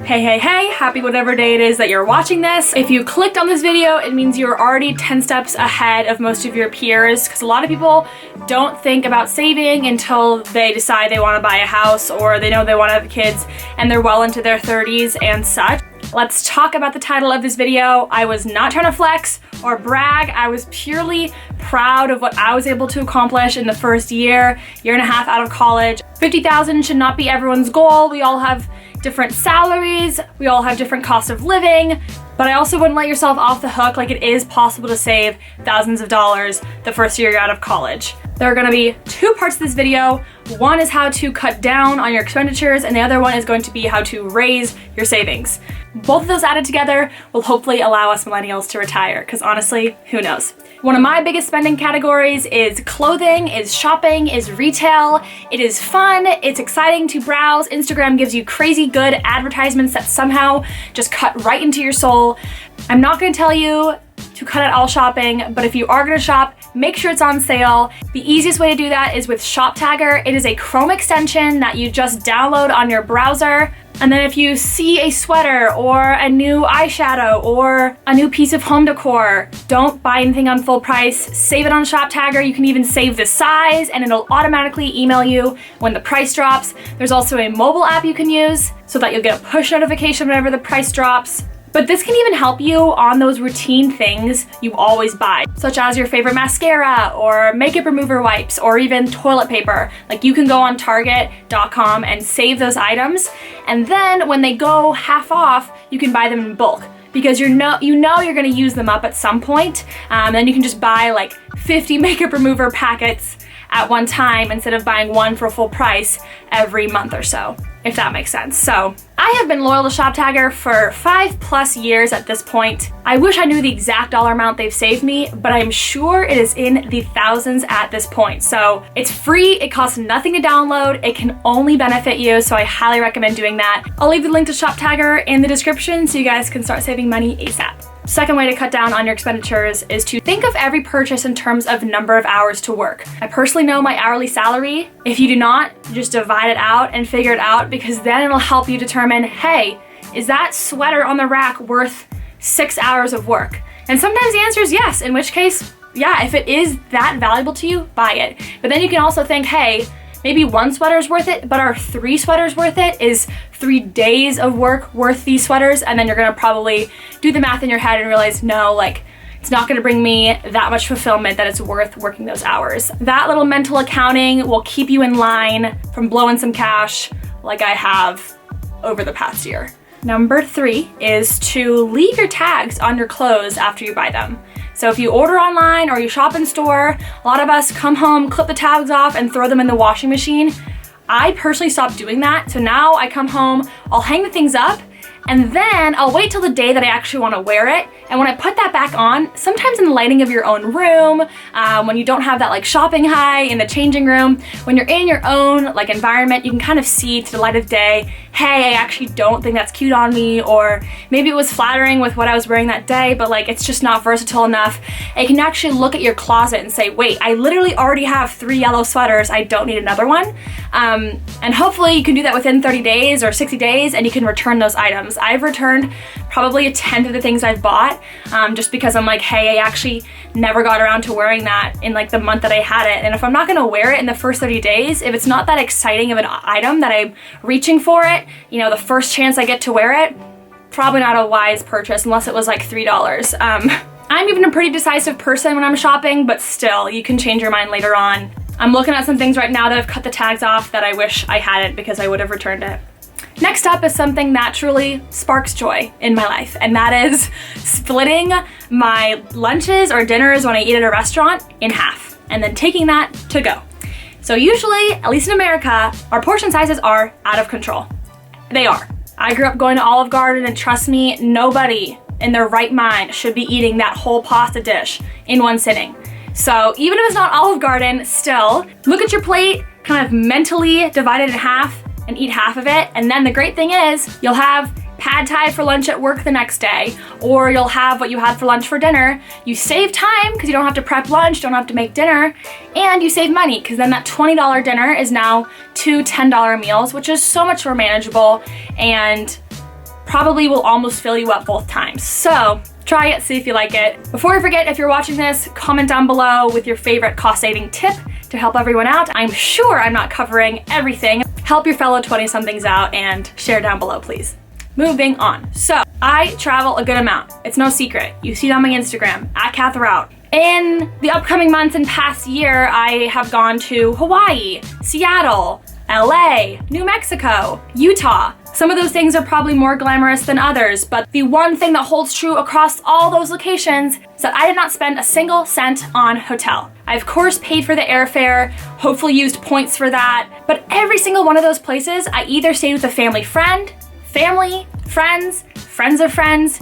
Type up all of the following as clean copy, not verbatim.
Hey, hey, hey, happy whatever day it is that you're watching this. If you clicked on this video, it means you're already 10 steps ahead of most of your peers, because a lot of people don't think about saving until they decide they want to buy a house or they know they want to have kids and they're well into their 30s and such. Let's talk about the title of this video. I was not trying to flex or brag. I was purely proud of what I was able to accomplish in the first year and a half out of college. 50,000 should not be everyone's goal. We all have different salaries. We all have different costs of living, but I also wouldn't let yourself off the hook. Like, it is possible to save thousands of dollars the first year you're out of college. There are gonna be two parts to this video. One is how to cut down on your expenditures, and the other one is going to be how to raise your savings. Both of those added together will hopefully allow us millennials to retire, because honestly, who knows? One of my biggest spending categories is clothing, is shopping, is retail. It is fun, it's exciting to browse. Instagram gives you crazy good advertisements that somehow just cut right into your soul. I'm not gonna tell you to cut out all shopping, but if you are gonna shop, make sure it's on sale. The easiest way to do that is with Shoptagr. It is a Chrome extension that you just download on your browser. And then if you see a sweater or a new eyeshadow or a new piece of home decor, don't buy anything on full price. Save it on Shoptagr. You can even save the size and it'll automatically email you when the price drops. There's also a mobile app you can use so that you'll get a push notification whenever the price drops. But this can even help you on those routine things you always buy, such as your favorite mascara or makeup remover wipes or even toilet paper. Like, you can go on Target.com and save those items, and then when they go half off, you can buy them in bulk, because you know you're gonna use them up at some point. Then you can just buy like 50 makeup remover packets at one time instead of buying one for full price every month or so, if that makes sense. So I have been loyal to Shoptagr for 5+ years at this point. I wish I knew the exact dollar amount they've saved me, but I'm sure it is in the thousands at this point. So it's free, it costs nothing to download, it can only benefit you, so I highly recommend doing that. I'll leave the link to Shoptagr in the description so you guys can start saving money ASAP. Second way to cut down on your expenditures is to think of every purchase in terms of number of hours to work. I personally know my hourly salary. If you do not, just divide it out and figure it out, because then it'll help you determine, hey, is that sweater on the rack worth 6 hours of work? And sometimes the answer is yes, in which case, yeah, if it is that valuable to you, buy it. But then you can also think, hey, maybe one sweater is worth it, but are 3 sweaters worth it? Is 3 days of work worth these sweaters? And then you're gonna probably do the math in your head and realize, no, like, it's not gonna bring me that much fulfillment that it's worth working those hours. That little mental accounting will keep you in line from blowing some cash like I have over the past year. Number 3 is to leave your tags on your clothes after you buy them. So if you order online or you shop in store, a lot of us come home, clip the tags off, and throw them in the washing machine. I personally stopped doing that. So now I come home, I'll hang the things up, and then I'll wait till the day that I actually want to wear it. And when I put that back on, sometimes in the lighting of your own room, when you don't have that like shopping high in the changing room, when you're in your own like environment, you can kind of see to the light of day, hey, I actually don't think that's cute on me, or maybe it was flattering with what I was wearing that day, but like it's just not versatile enough. And you can actually look at your closet and say, wait, I literally already have 3 yellow sweaters, I don't need another one. And hopefully you can do that within 30 days or 60 days and you can return those items. I've returned probably 1/10 of the things I've bought, just because I'm like, hey, I actually never got around to wearing that in like the month that I had it. And if I'm not gonna wear it in the first 30 days, if it's not that exciting of an item that I'm reaching for it, you know, the first chance I get to wear it, probably not a wise purchase unless it was like $3. I'm even a pretty decisive person when I'm shopping, but still, you can change your mind later on. I'm looking at some things right now that I've cut the tags off that I wish I hadn't, because I would have returned it. Next up is something that truly sparks joy in my life, and that is splitting my lunches or dinners when I eat at a restaurant in half, and then taking that to go. So usually, at least in America, our portion sizes are out of control. They are. I grew up going to Olive Garden, and trust me, nobody in their right mind should be eating that whole pasta dish in one sitting. So even if it's not Olive Garden, still, look at your plate, kind of mentally divide it in half, and eat half of it. And then the great thing is you'll have pad thai for lunch at work the next day, or you'll have what you had for lunch for dinner. You save time because you don't have to prep lunch, don't have to make dinner, and you save money because then that $20 dinner is now 2 $10 meals, which is so much more manageable and probably will almost fill you up both times. So try it, see if you like it. Before I forget, if you're watching this, comment down below with your favorite cost-saving tip to help everyone out. I'm sure I'm not covering everything. Help your fellow 20-somethings out and share down below, please. Moving on. So I travel a good amount. It's no secret. You see it on my Instagram, @Katherout. In the upcoming months and past year, I have gone to Hawaii, Seattle, LA, New Mexico, Utah. Some of those things are probably more glamorous than others, but the one thing that holds true across all those locations is that I did not spend a single cent on hotel. I of course paid for the airfare, hopefully used points for that, but every single one of those places I either stayed with a family friend, family, friends, friends of friends,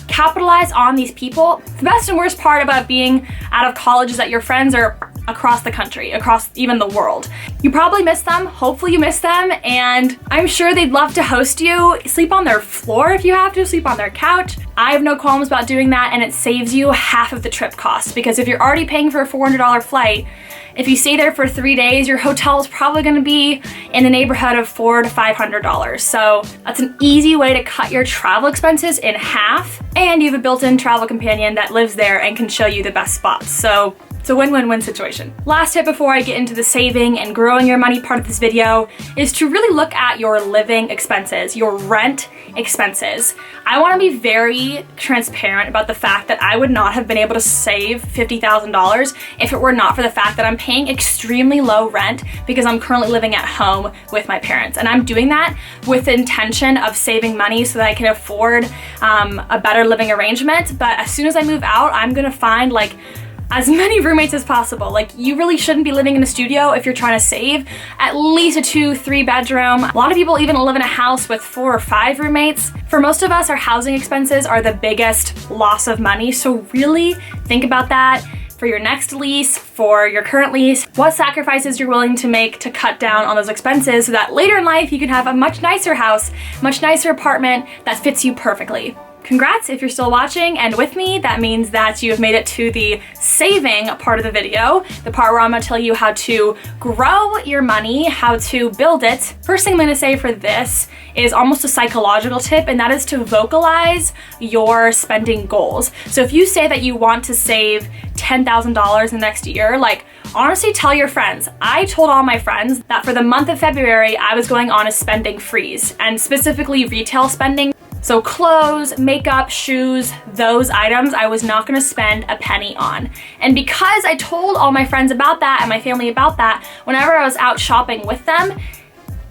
capitalize on these people. The best and worst part about being out of college is that your friends are across the country, across even the world. You probably miss them, hopefully you miss them, and I'm sure they'd love to host you. Sleep on their floor if you have to, sleep on their couch. I have no qualms about doing that, and it saves you half of the trip cost, because if you're already paying for a $400 flight, if you stay there for 3 days, your hotel is probably gonna be in the neighborhood of $400 to $500. So that's an easy way to cut your travel expenses in half, and you have a built-in travel companion that lives there and can show you the best spots. So it's a win-win-win situation. Last tip before I get into the saving and growing your money part of this video is to really look at your living expenses, your rent expenses. I wanna be very transparent about the fact that I would not have been able to save $50,000 if it were not for the fact that I'm paying extremely low rent because I'm currently living at home with my parents. And I'm doing that with the intention of saving money so that I can afford a better living arrangement. But as soon as I move out, I'm gonna find like as many roommates as possible. Like, you really shouldn't be living in a studio if you're trying to save. At least a 2-3 bedroom. A lot of people even live in a house with 4 or 5 roommates. For most of us, our housing expenses are the biggest loss of money, so really think about that for your next lease, for your current lease, what sacrifices you're willing to make to cut down on those expenses so that later in life you can have a much nicer house, much nicer apartment that fits you perfectly. Congrats if you're still watching and with me. That means that you have made it to the saving part of the video, the part where I'm gonna tell you how to grow your money, how to build it. First thing I'm gonna say for this is almost a psychological tip, and that is to vocalize your spending goals. So if you say that you want to save $10,000 in the next year, like, honestly tell your friends. I told all my friends that for the month of February, I was going on a spending freeze, and specifically retail spending. So clothes, makeup, shoes, those items I was not gonna spend a penny on. And because I told all my friends about that and my family about that, whenever I was out shopping with them,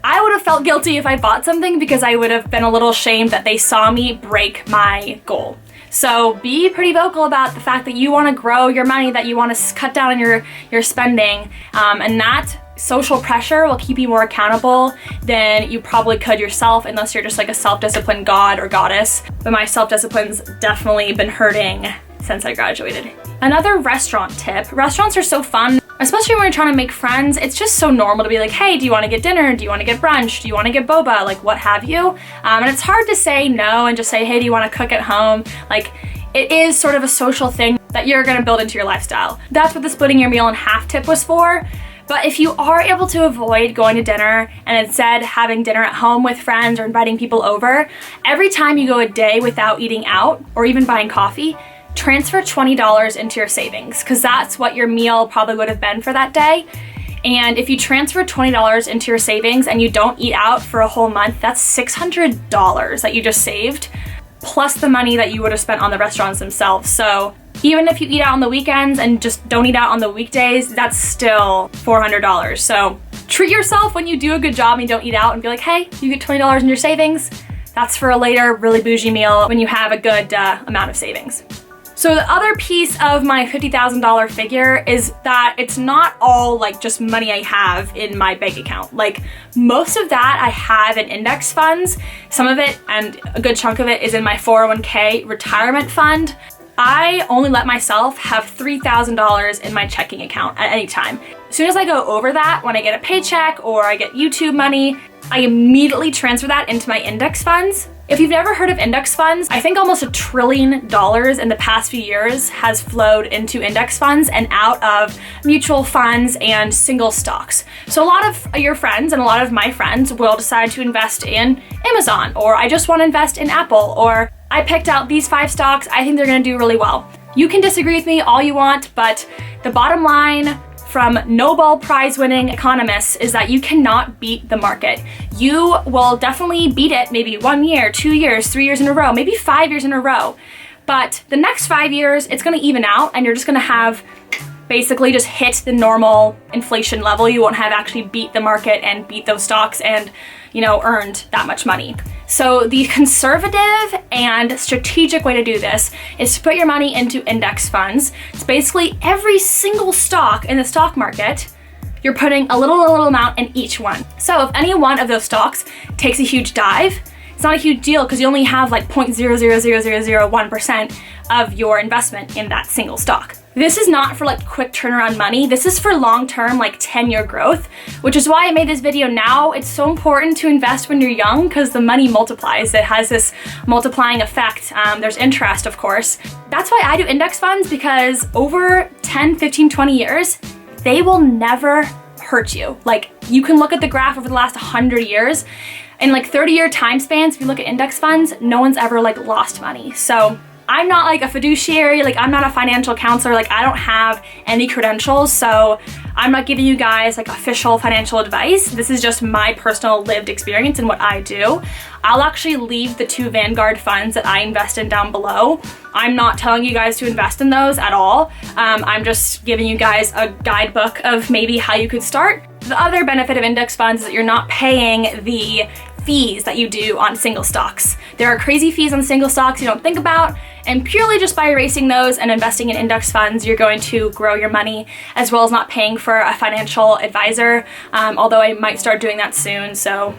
I would have felt guilty if I bought something because I would have been a little ashamed that they saw me break my goal. So be pretty vocal about the fact that you wanna grow your money, that you wanna cut down on your spending, and that social pressure will keep you more accountable than you probably could yourself, unless you're just like a self-disciplined god or goddess. But my self-discipline's definitely been hurting since I graduated. Another restaurant tip. Restaurants are so fun, especially when you're trying to make friends. It's just so normal to be like, hey, do you want to get dinner? Do you want to get brunch? Do you want to get boba? Like, what have you? And it's hard to say no and just say, hey, do you want to cook at home? Like, it is sort of a social thing that you're gonna build into your lifestyle. That's what the splitting your meal in half tip was for. But if you are able to avoid going to dinner and instead having dinner at home with friends or inviting people over, every time you go a day without eating out or even buying coffee, transfer $20 into your savings, because that's what your meal probably would have been for that day. And if you transfer $20 into your savings and you don't eat out for a whole month, that's $600 that you just saved, plus the money that you would have spent on the restaurants themselves. So even if you eat out on the weekends and just don't eat out on the weekdays, that's still $400. So treat yourself when you do a good job and you don't eat out, and be like, hey, you get $20 in your savings. That's for a later really bougie meal when you have a good amount of savings. So the other piece of my $50,000 figure is that it's not all like just money I have in my bank account. Like, most of that I have in index funds. Some of it, and a good chunk of it, is in my 401k retirement fund. I only let myself have $3,000 in my checking account at any time. As soon as I go over that, when I get a paycheck or I get YouTube money, I immediately transfer that into my index funds. If you've never heard of index funds, I think almost $1 trillion in the past few years has flowed into index funds and out of mutual funds and single stocks. So a lot of your friends and a lot of my friends will decide to invest in Amazon, or I just want to invest in Apple, or I picked out these 5 stocks, I think they're going to do really well. You can disagree with me all you want, but the bottom line from Nobel Prize winning economists is that you cannot beat the market. You will definitely beat it maybe 1 year, 2 years, 3 years in a row, maybe 5 years in a row. But the next 5 years, it's gonna even out and you're just gonna have basically just hit the normal inflation level. You won't have actually beat the market and beat those stocks and, earned that much money. So the conservative and strategic way to do this is to put your money into index funds. It's basically every single stock in the stock market, you're putting a little amount in each one. So if any one of those stocks takes a huge dive, it's not a huge deal because you only have like 0.00001% of your investment in that single stock. This is not for like quick turnaround money. This is for long-term, like 10-year growth, which is why I made this video now. It's so important to invest when you're young because the money multiplies. It has this multiplying effect. There's interest, of course. That's why I do index funds, because over 10, 15, 20 years, they will never hurt you. Like, you can look at the graph over the last 100 years. In like 30-year time spans, if you look at index funds, no one's ever like lost money. So I'm not like a fiduciary, like I'm not a financial counselor, like I don't have any credentials, so I'm not giving you guys like official financial advice. This is just my personal lived experience and what I do. I'll actually leave the 2 Vanguard funds that I invest in down below. I'm not telling you guys to invest in those at all. I'm just giving you guys a guidebook of maybe how you could start. The other benefit of index funds is that you're not paying the fees that you do on single stocks. There are crazy fees on single stocks you don't think about, and purely just by erasing those and investing in index funds, you're going to grow your money, as well as not paying for a financial advisor, although I might start doing that soon. So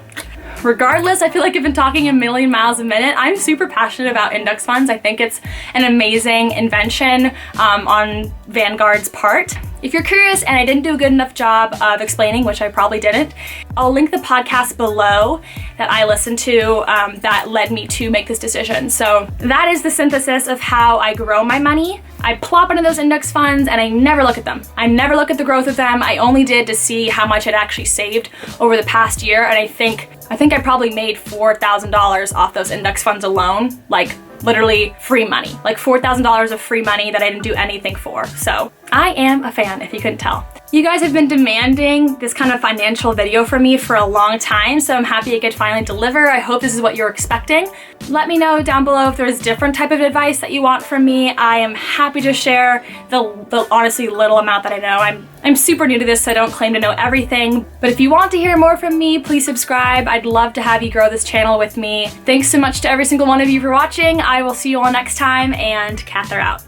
regardless, I feel like I've been talking a million miles a minute. I'm super passionate about index funds. I think it's an amazing invention on Vanguard's part. If you're curious and I didn't do a good enough job of explaining, which I probably didn't, I'll link the podcast below that I listened to that led me to make this decision. So that is the synthesis of how I grow my money. I plop into those index funds and I never look at them. I never look at the growth of them. I only did to see how much I'd actually saved over the past year. And I think I probably made $4,000 off those index funds alone, like literally free money, like $4,000 of free money that I didn't do anything for. So I am a fan, if you couldn't tell. You guys have been demanding this kind of financial video from me for a long time, so I'm happy I could finally deliver. I hope this is what you're expecting. Let me know down below if there's different type of advice that you want from me. I am happy to share the honestly little amount that I know. I'm super new to this, so I don't claim to know everything. But if you want to hear more from me, please subscribe. I'd love to have you grow this channel with me. Thanks so much to every single one of you for watching. I will see you all next time, and Katherout.